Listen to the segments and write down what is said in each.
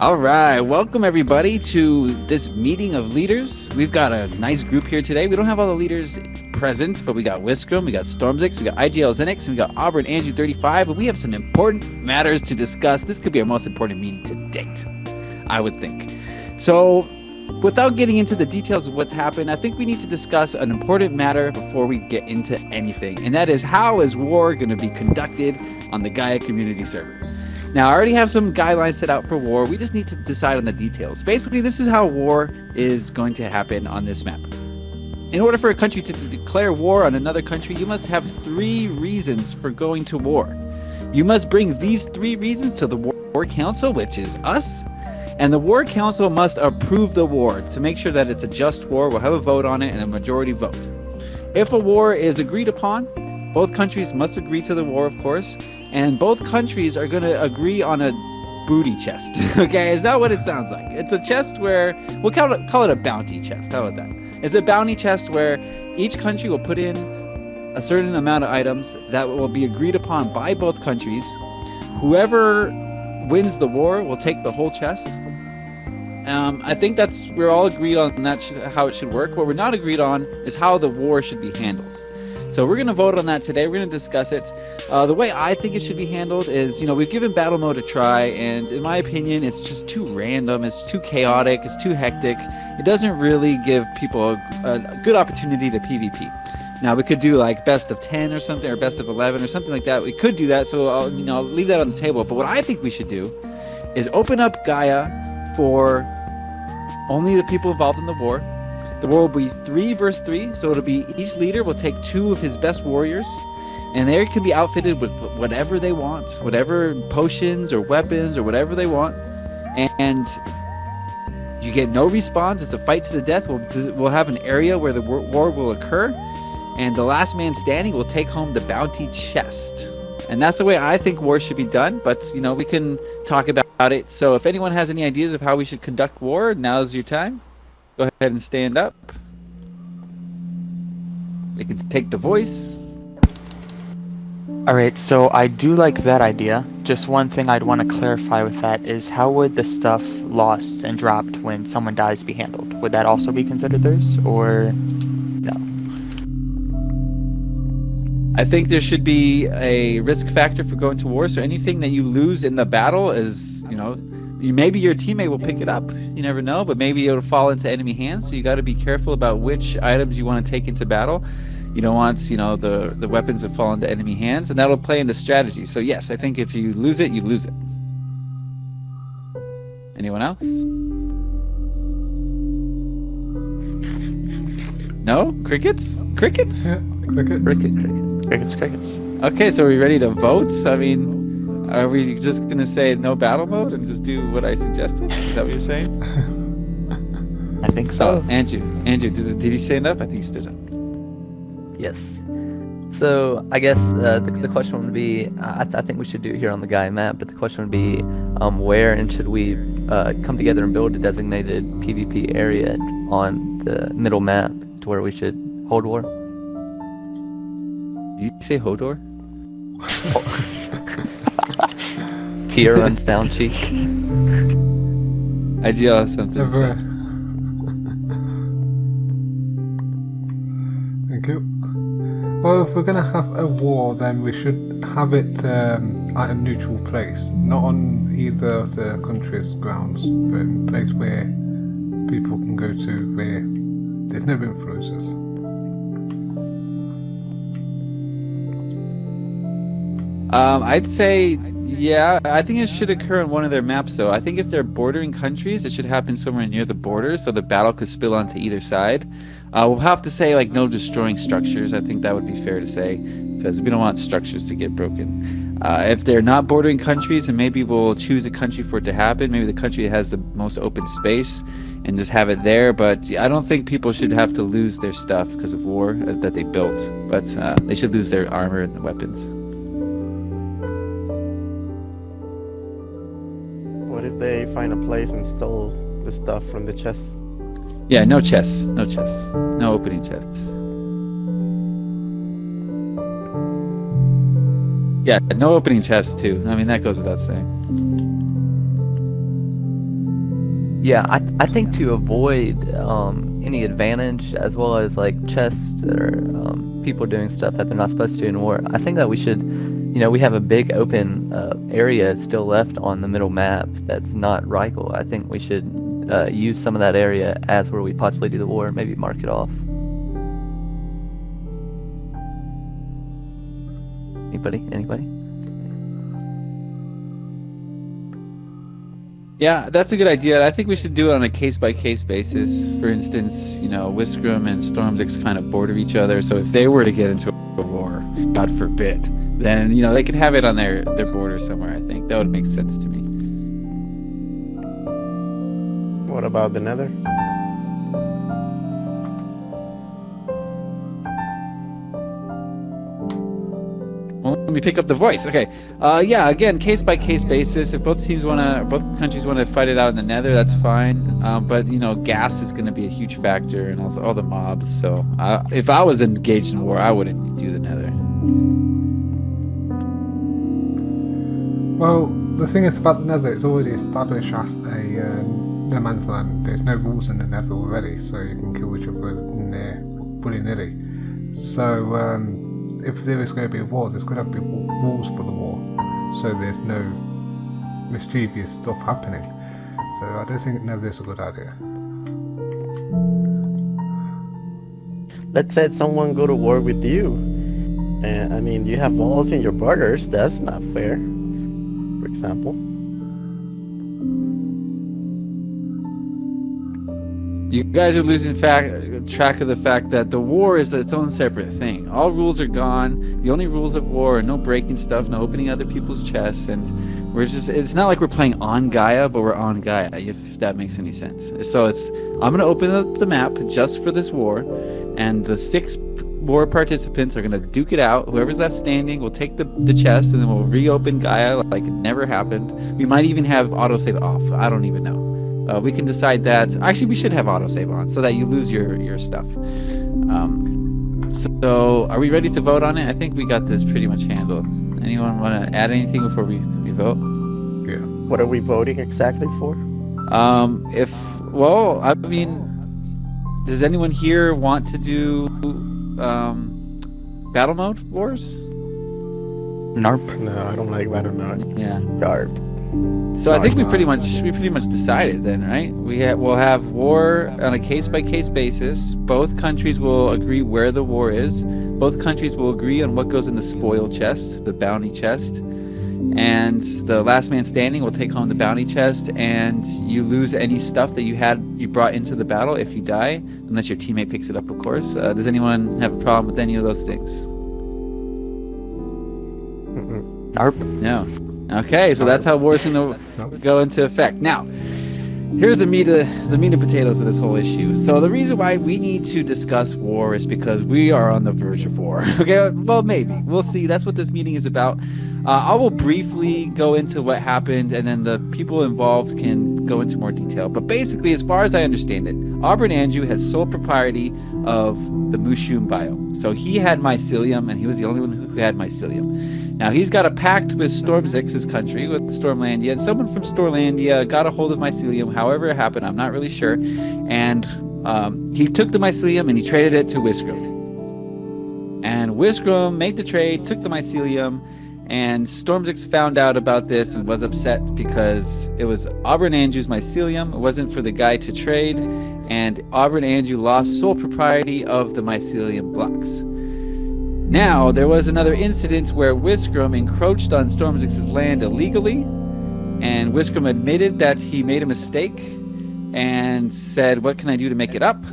All right, welcome everybody to this meeting of leaders. We've got a nice group here today. We don't have all the leaders present, but we got Whiscrum, we got Stormzix, we got Xenix, and we got Auburn Andrew 35, and we have some important matters to discuss. This could be our most important meeting to date, I would think. So, without getting into the details of what's happened, I think we need to discuss an important matter before we get into anything, and that is how is war going to be conducted on the Gaia community server. Now, I already have some guidelines set out for war. We just need to decide on the details. Basically, this is how war is going to happen on this map. In order for a country to declare war on another country, you must have 3 reasons for going to war. You must bring these 3 reasons to the War Council, which is us, and the War Council must approve the war to make sure that it's a just war. We'll have a vote on it and a majority vote. If a war is agreed upon, both countries must agree to the war, of course, and both countries are going to agree on a booty chest. Okay, it's not what it sounds like. It's a chest where, we'll call it a bounty chest. How about that? It's a bounty chest where each country will put in a certain amount of items that will be agreed upon by both countries. Whoever wins the war will take the whole chest. I think we're all agreed on that's how it should work. What we're not agreed on is how the war should be handled. So we're going to vote on that today. We're going to discuss it. The way I think it should be handled is, we've given battle mode a try, and in my opinion, it's just too random. It's too chaotic. It's too hectic. It doesn't really give people a good opportunity to PvP. Now, we could do like best of 10 or something, or best of 11 or something like that. We could do that, so I'll leave that on the table. But what I think we should do is open up Gaia for only the people involved in the war. The war will be 3 versus 3, so it'll be each leader will take 2 of his best warriors, and they can be outfitted with whatever they want, whatever potions or weapons or whatever they want, and you get no respawns. It's a fight to the death. We'll have an area where the war will occur, and the last man standing will take home the bounty chest. And that's the way I think war should be done, but we can talk about it. So if anyone has any ideas of how we should conduct war, now's your time. Go ahead and stand up. We can take the voice. Alright, so I do like that idea. Just one thing I'd want to clarify with that is how would the stuff lost and dropped when someone dies be handled? Would that also be considered theirs, or no? I think there should be a risk factor for going to war, so anything that you lose in the battle is, maybe your teammate will pick it up. You never know, but maybe it'll fall into enemy hands. So you got to be careful about which items you want to take into battle. You don't want, the weapons to fall into enemy hands, and that'll play into strategy. So yes, I think if you lose it, you lose it. Anyone else? No? Crickets? Crickets? Yeah, crickets. Crickets. Okay, so are we ready to vote? I mean, are we just going to say no battle mode and just do what I suggested? Is that what you're saying? I think so. Andrew, did he stand up? I think he stood up. Yes. So I guess the question would be, I think we should do it here on the Gaia map, but the question would be, where and should we come together and build a designated PvP area on the middle map to where we should hold war? Did you say Hodor? Tear runs down cheek. I do have something to say. Thank you. Well, if we're going to have a war, then we should have it at a neutral place, not on either of the country's grounds, but in a place where people can go to where there's no influences. I'd say, yeah, I think it should occur on one of their maps, though. I think if they're bordering countries, it should happen somewhere near the border, so the battle could spill onto either side. We'll have to say, no destroying structures. I think that would be fair to say, because we don't want structures to get broken. If they're not bordering countries, then maybe we'll choose a country for it to happen. Maybe the country that has the most open space and just have it there. But I don't think people should have to lose their stuff because of war that they built. But they should lose their armor and weapons. What if they find a place and stole the stuff from the chests? Yeah, no chests. No opening chests. Yeah, no opening chests too. I mean, that goes without saying. Yeah, I think to avoid any advantage as well as like chests or people doing stuff that they're not supposed to in war, I think that we should, we have a big open area still left on the middle map that's not Reichel. I think we should use some of that area as where we possibly do the war, maybe mark it off. Anybody? Yeah, that's a good idea. I think we should do it on a case-by-case basis. For instance, Whiskram and Stormzix kind of border each other, so if they were to get into a war, God forbid, then, they could have it on their border somewhere, I think. That would make sense to me. What about the Nether? Well, let me pick up the voice. Okay. Yeah, again, case-by-case basis. If both countries want to fight it out in the Nether, that's fine. But, gas is going to be a huge factor, and also all the mobs. So if I was engaged in war, I wouldn't do the Nether. Well, the thing is about the Nether, it's already established as a no man's land. There's no rules in the Nether already, so you can kill each other in there willy-nilly. So, if there is going to be a war, there's going to be rules for the war, so there's no mischievous stuff happening. So I don't think Nether's a good idea. Let's say someone go to war with you. And you have walls in your borders. That's not fair. For example. You guys are losing track of the fact that the war is its own separate thing. All rules are gone. The only rules of war are no breaking stuff, no opening other people's chests, and it's not like we're playing on Gaia, but we're on Gaia, if that makes any sense. So I'm going to open up the map just for this war, and the 6 war participants are going to duke it out. Whoever's left standing will take the chest, and then we'll reopen Gaia like it never happened. We might even have autosave off. I don't even know. We can decide that. Actually, we should have autosave on so that you lose your stuff. So, are we ready to vote on it? I think we got this pretty much handled. Anyone want to add anything before we vote? Yeah. What are we voting exactly for? Does anyone here want to do battle mode wars? Narp. No, I don't like battle mode. Yeah. Yarp. So I think we pretty much decided then, right? We'll have war on a case-by-case basis. Both countries will agree where the war is. Both countries will agree on what goes in the spoil chest, the bounty chest. And the last man standing will take home the bounty chest, and you lose any stuff that you brought into the battle if you die, unless your teammate picks it up, of course. Does anyone have a problem with any of those things? Narp. No. Okay, so that's how war's going to go into effect. Now, here's the meat and potatoes of this whole issue. So the reason why we need to discuss war is because we are on the verge of war. Okay, well, maybe. We'll see. That's what this meeting is about. I will briefly go into what happened, and then the people involved can go into more detail. But basically, as far as I understand it, Auburn Andrew has sole propriety of the Mushroom biome. So he had mycelium, and he was the only one who had mycelium. Now, he's got a pact with Stormzix's country, with Stormlandia, and someone from Stormlandia got a hold of mycelium. However it happened, I'm not really sure. And he took the mycelium and he traded it to Whiskram. And Whiskram made the trade, took the mycelium, and Stormzix found out about this and was upset because it was Auburn Andrew's mycelium. It wasn't for the guy to trade, and Auburn Andrew lost sole propriety of the mycelium blocks. Now, there was another incident where Whiskram encroached on Stormzix's land illegally, and Whiskram admitted that he made a mistake and said, "What can I do to make it up?"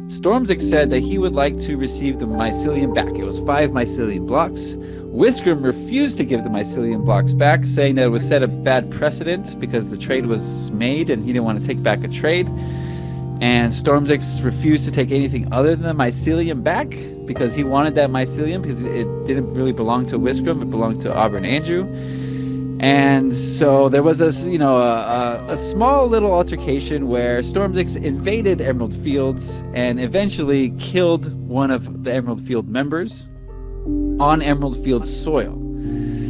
Stormzix said that he would like to receive the mycelium back. It was 5 mycelium blocks. Whiskram refused to give the mycelium blocks back, saying that it would set a bad precedent because the trade was made and he didn't want to take back a trade. And Stormzix refused to take anything other than the mycelium back because he wanted that mycelium because it didn't really belong to Whiskram, it belonged to Auburn Andrew. And so there was a small little altercation where Stormzix invaded Emerald Fields and eventually killed one of the Emerald Field members on Emerald Field soil.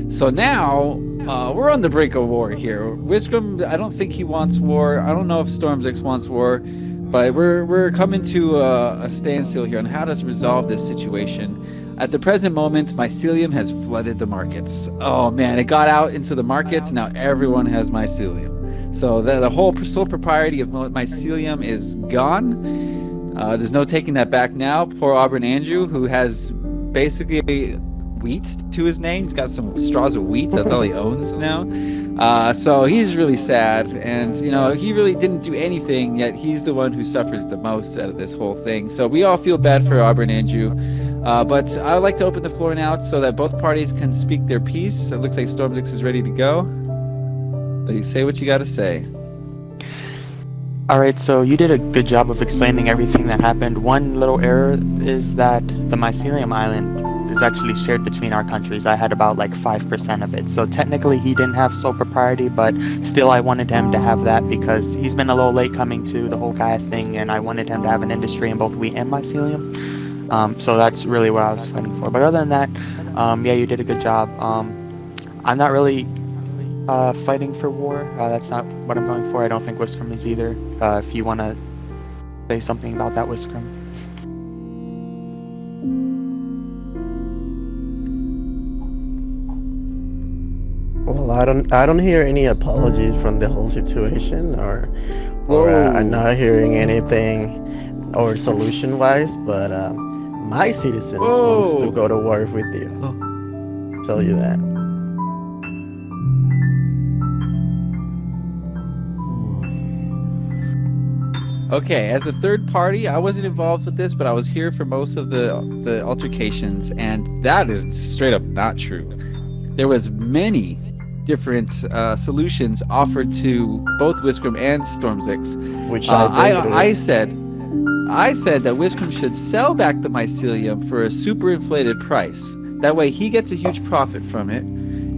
So now We're on the brink of war here. Wiscom, I don't think he wants war. I don't know if Stormzix wants war, but we're coming to a standstill here on how to resolve this situation. At the present moment, mycelium has flooded the markets. Oh man, it got out into the markets. Now everyone has mycelium. So the whole sole propriety of mycelium is gone. There's no taking that back now. Poor Auburn Andrew, who has basically wheat to his name. He's got some straws of wheat. That's all he owns now. So he's really sad. And, you know, he really didn't do anything, yet he's the one who suffers the most out of this whole thing. So we all feel bad for Auburn Andrew. But I would like to open the floor now so that both parties can speak their piece. It looks like Stormzix is ready to go. So you say what you got to say. Alright, so you did a good job of explaining everything that happened. One little error is that the mycelium island is actually shared between our countries. I had about like 5% of it. So technically he didn't have sole propriety, but still I wanted him to have that because he's been a little late coming to the whole Gaia thing, and I wanted him to have an industry in both wheat and mycelium. So that's really what I was fighting for. But other than that, yeah, you did a good job. I'm not really fighting for war. That's not what I'm going for. I don't think Wiscom is either. If you want to say something about that, Wiscom. Well, I don't hear any apologies from the whole situation, or I'm not hearing anything or solution wise. But my citizens wants to go to war with you. Tell you that. Okay, as a third party, I wasn't involved with this, but I was here for most of the altercations, and that is straight up not true. There was many different solutions offered to both Wiscom and Stormzix. Which I said that Wiscom should sell back the mycelium for a super inflated price. That way he gets a huge profit from it,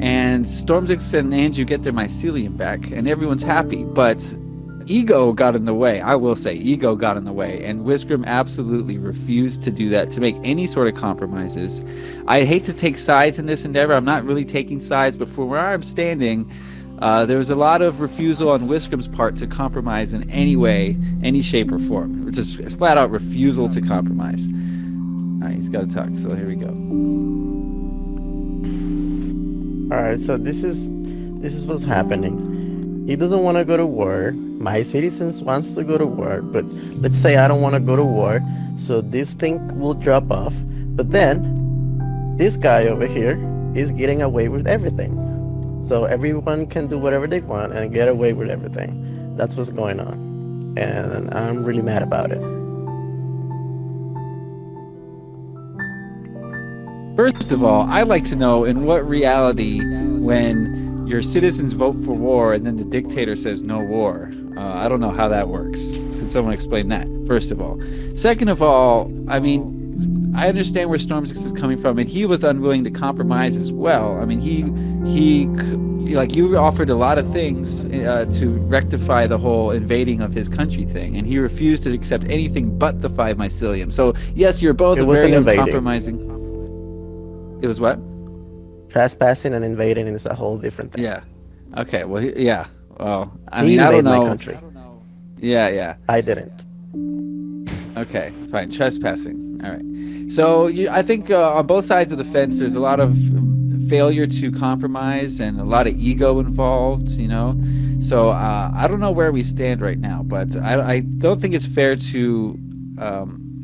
and Stormzix and Andrew get their mycelium back, and everyone's happy. But ego got in the way. I will say ego got in the way, and Wiscom absolutely refused to do that, to make any sort of compromises. I hate to take sides in this endeavor. I'm not really taking sides, but from where I'm standing, there was a lot of refusal on Wiscom's part to compromise in any way, any shape or form. Just flat out refusal to compromise. All right, he's got to talk, so here we go. All right, so this is what's happening. He doesn't want to go to war. My citizens wants to go to war, but let's say I don't want to go to war, so this thing will drop off. But then this guy over here is getting away with everything. So everyone can do whatever they want and get away with everything. That's what's going on. And I'm really mad about it. First of all, I'd like to know in what reality, when your citizens vote for war and then the dictator says no war. I don't know how that works. Can someone explain that, first of all? Second of all, I mean, I understand where Stormzix is coming from, and he was unwilling to compromise as well. I mean, he like, you offered a lot of things to rectify the whole invading of his country thing, and he refused to accept anything but the 5 mycelium. So, yes, you're both very uncompromising. It was what? Trespassing and invading is a whole different thing. Yeah. Okay. Well, yeah. Well, I He mean, I don't invaded know. my country. Yeah. I didn't. Okay. Fine. Trespassing. All right. So I think on both sides of the fence, there's a lot of failure to compromise and a lot of ego involved. You know. So I don't know where we stand right now, but I don't think it's fair to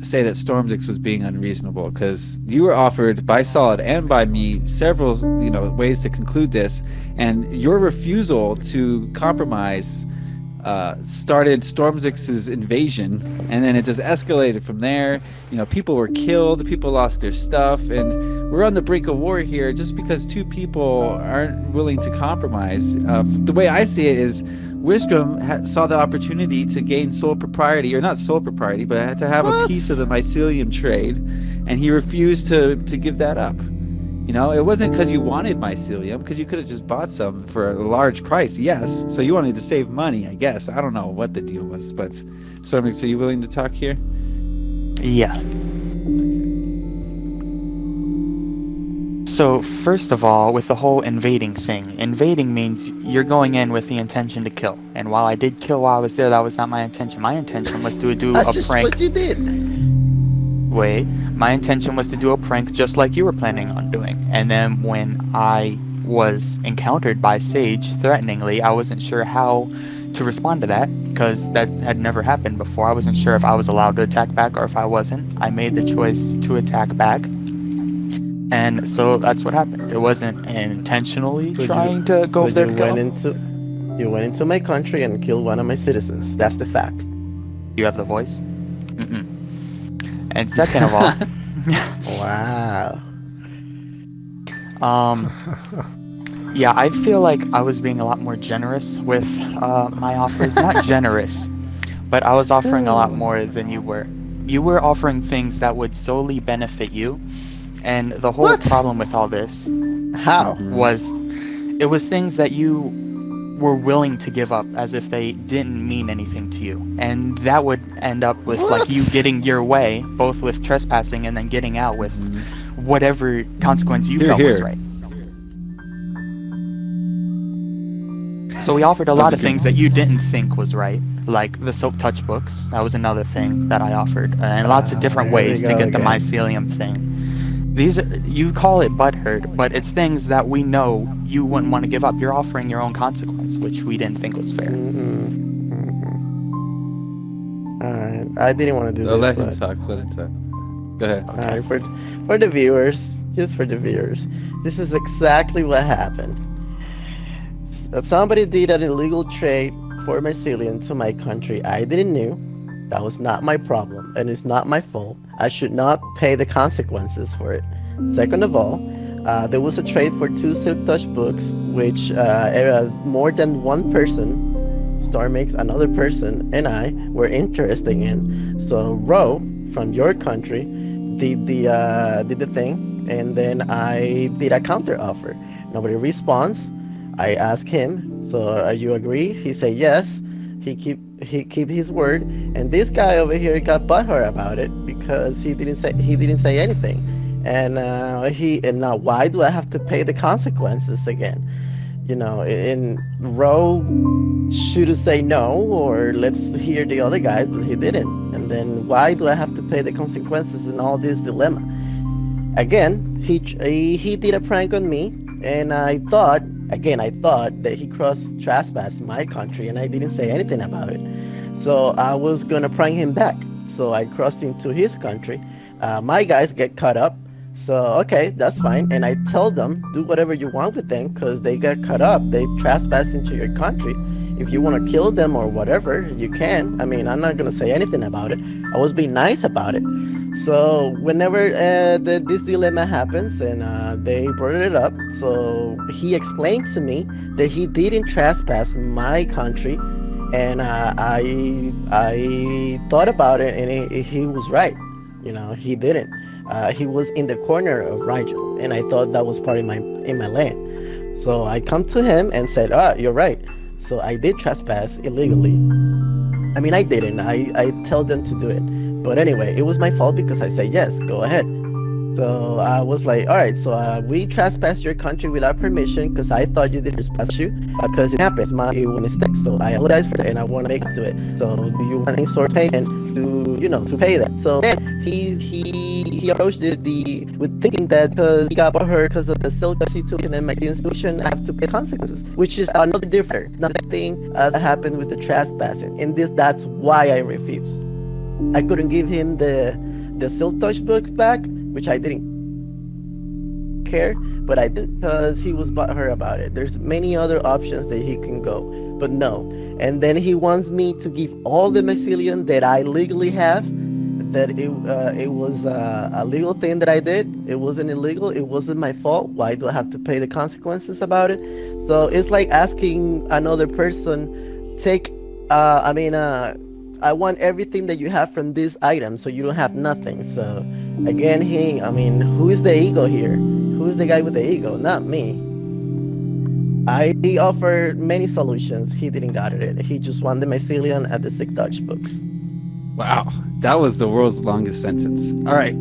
say that Stormzix was being unreasonable, because you were offered by Solid and by me several ways to conclude this, and your refusal to compromise started Stormzix's invasion, and then it just escalated from there. People were killed, people lost their stuff, and we're on the brink of war here just because two people aren't willing to compromise. The way I see it is Wiscom saw the opportunity to gain sole propriety, or not sole propriety, but to have a piece of the mycelium trade, and he refused to give that up. It wasn't because you wanted mycelium, because you could have just bought some for a large price, yes. So you wanted to save money, I guess. I don't know what the deal was, but Stormzix, are you willing to talk here? Yeah. So, first of all, with the whole invading thing, invading means you're going in with the intention to kill. And while I did kill while I was there, that was not my intention. My intention was to do That's a just prank. what you did. Wait, my intention was to do a prank just like you were planning on doing. And then when I was encountered by Sage threateningly, I wasn't sure how to respond to that because that had never happened before. I wasn't sure if I was allowed to attack back or if I wasn't. I made the choice to attack back. And so that's what happened. It wasn't intentionally So trying to go over there to kill him. You went into my country and killed one of my citizens. That's the fact. You have the voice? Mm-mm. And second of all, Wow. yeah, I feel like I was being a lot more generous with my offers. Not generous, but I was offering a lot more than you were. You were offering things that would solely benefit you. And the whole What? problem with all this How? was it was things that you were willing to give up as if they didn't mean anything to you. And that would end up with like you What? getting your way, both with trespassing and then getting out with whatever consequence you Here, felt was here. right. So we offered a That's lot a of good things that you didn't think was right, like the Silk Touch books. That was another thing that I offered, and lots of different Here we ways to go get the again. mycelium thing. These are, you call it butthurt, but it's things that we know you wouldn't want to give up. You're offering your own consequence, which we didn't think was fair. Alright. I didn't want to do this, Let him but talk. Let him talk. Go ahead. alright, for the viewers, just for the viewers, this is exactly what happened. Somebody did an illegal trade for mycelium to my country. I didn't know. That was not my problem, and it's not my fault. I should not pay the consequences for it. Second of all, there was a trade for 2 Silk Touch books, which more than one person, Stormix, another person, and I were interested in. So Ro, from your country, did the thing, and then I did a counter offer. Nobody responds. I asked him, so you agree? He said yes. He keep his word, and this guy over here got butthurt about it because he didn't say anything, and now why do I have to pay the consequences again? You know, and Ro should say no, or let's hear the other guys, but he didn't. And then why do I have to pay the consequences in all this dilemma? Again, he did a prank on me, and I thought that he trespassed my country, and I didn't say anything about it. So I was gonna prank him back. So I crossed into his country. My guys get caught up. So okay, that's fine. And I tell them, do whatever you want with them, because they got caught up. They trespassed into your country. If you want to kill them or whatever, you can. I mean, I'm not gonna say anything about it. I was being nice about it. So whenever this dilemma happens, and they brought it up, so he explained to me that he didn't trespass my country, and I thought about it, and he was right. You know, he didn't. He was in the corner of Rigel, and I thought that was part of in my land. So I come to him and said, you're right. So I did trespass illegally. I mean, I didn't. I tell them to do it. But anyway, it was my fault because I said, yes, go ahead. So I was like, all right, so we trespassed your country without permission because I thought you did trespass you because it happens. It was a mistake. So I apologize for that, and I want to make up to it. So do you want any sort of payment to pay that? So then he approached it with thinking that because he got hurt because of the silk situation and my institution, I have to pay consequences, which is another different thing as happened with the trespassing. And that's why I refused. I couldn't give him the Silk Touch book back, which I didn't care, but I did because he was butthurt about it. There's many other options that he can go, but no. And then he wants me to give all the mycelium that I legally have. That it was a legal thing that I did. It wasn't illegal. It wasn't my fault. Why do I have to pay the consequences about it? So it's like asking another person, I want everything that you have from this item, so you don't have nothing. So again, who is the ego here? Who is the guy with the ego? Not me. I offered many solutions. He didn't got it. He just wanted the mycelium at the Sick Dutch books. Wow, that was the world's longest sentence. All right.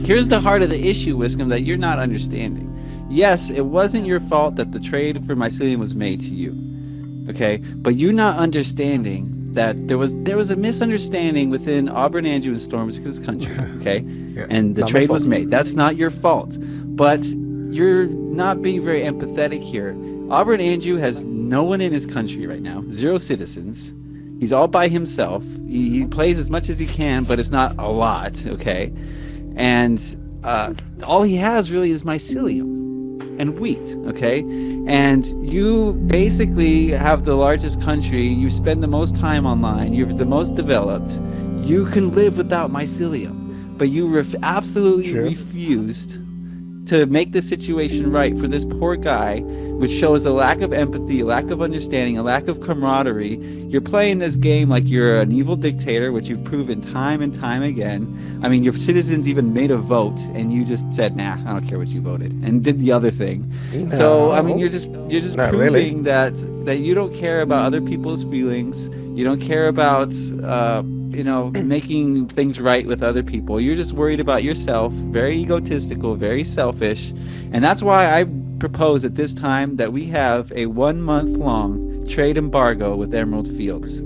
Here's the heart of the issue, Wiscom, that you're not understanding. Yes, it wasn't your fault that the trade for mycelium was made to you. Okay, but you're not understanding that there was a misunderstanding within Auburn, Andrew, and Storm's country. Okay, Yeah. and the Not my trade was fault. made. That's not your fault. But you're not being very empathetic here. Auburn Andrew has no one in his country right now. 0 citizens. He's all by himself. He plays as much as he can, but it's not a lot. Okay, and all he has really is mycelium and wheat. Okay, and you basically have the largest country. You spend the most time online. You're the most developed. You can live without mycelium, but you absolutely Sure. refused to make the situation right for this poor guy, which shows a lack of empathy, a lack of understanding, a lack of camaraderie. You're playing this game like you're an evil dictator, which you've proven time and time again. I mean, your citizens even made a vote, and you just said, "Nah, I don't care what you voted," and did the other thing. So I mean, you're just Not proving really. that you don't care about other people's feelings. You don't care about making things right with other people. You're just worried about yourself, very egotistical, very selfish. And that's why I propose at this time that we have a 1 month long trade embargo with Emerald Fields.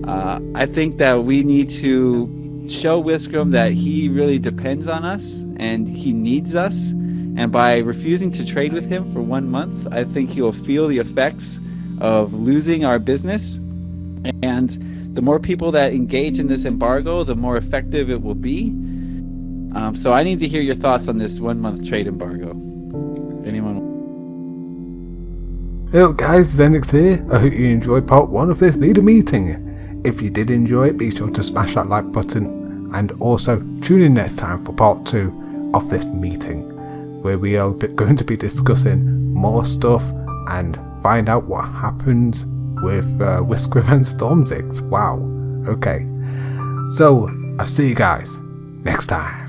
I think that we need to show Wiscom that he really depends on us and he needs us. And by refusing to trade with him for 1 month, I think he will feel the effects of losing our business. And the more people that engage in this embargo, the more effective it will be. So I need to hear your thoughts on this 1 month trade embargo. Anyone? Hello guys, Xenix here. I hope you enjoyed part 1 of this leader meeting. If you did enjoy it, be sure to smash that like button and also tune in next time for part 2 of this meeting, where we are going to be discussing more stuff and find out what happens with Whisker and Stormzix. Wow. Okay. So, I'll see you guys next time.